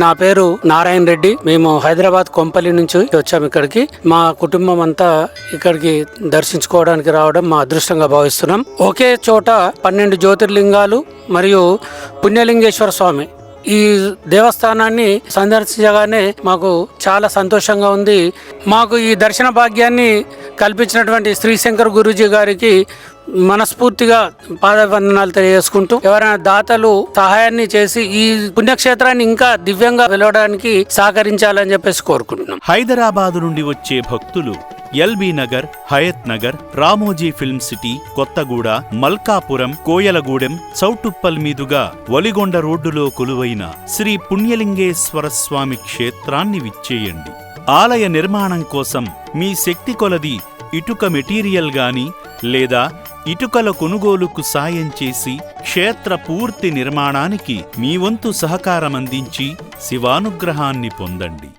నా పేరు నారాయణ రెడ్డి. మేము హైదరాబాద్ కొంపల్లి నుంచి వచ్చాము ఇక్కడికి. మా కుటుంబం అంతా ఇక్కడికి దర్శించుకోవడానికి రావడం మా అదృష్టంగా భావిస్తున్నాం. ఒకే చోట 12 జ్యోతిర్లింగాలు మరియు పుణ్యలింగేశ్వర స్వామి ఈ దేవస్థానాన్ని సందర్శించగానే మాకు చాలా సంతోషంగా ఉంది. మాకు ఈ దర్శన భాగ్యాన్ని కల్పించినటువంటి శ్రీశంకర్ గురూజీ గారికి మనస్ఫూర్తిగా పాదవందనాలు తెలియజేసుకుంటూ, ఎవరైనా దాతలు సహాయాన్ని చేసి ఈ పుణ్యక్షేత్రాన్ని ఇంకా దివ్యంగా వెలవడానికి సహకరించాలని చెప్పేసి కోరుకుంటున్నాం. హైదరాబాదు నుండి వచ్చే భక్తులు ఎల్బీ నగర్, హయత్ నగర్, రామోజీ ఫిల్మ్ సిటీ, కొత్తగూడ, మల్కాపురం, కోయలగూడెం, చౌటుప్పల్ మీదుగా వలిగొండ రోడ్డులో కొలువైన శ్రీ పుణ్యలింగేశ్వర స్వామి క్షేత్రాన్ని విచ్చేయండి. ఆలయ నిర్మాణం కోసం మీ శక్తి కొలది ఇటుక మెటీరియల్ గాని లేదా ఇటుకల కొనుగోలుకు సాయం చేసి క్షేత్ర పూర్తి నిర్మాణానికి మీ వంతు సహకారమందించి శివానుగ్రహాన్ని పొందండి.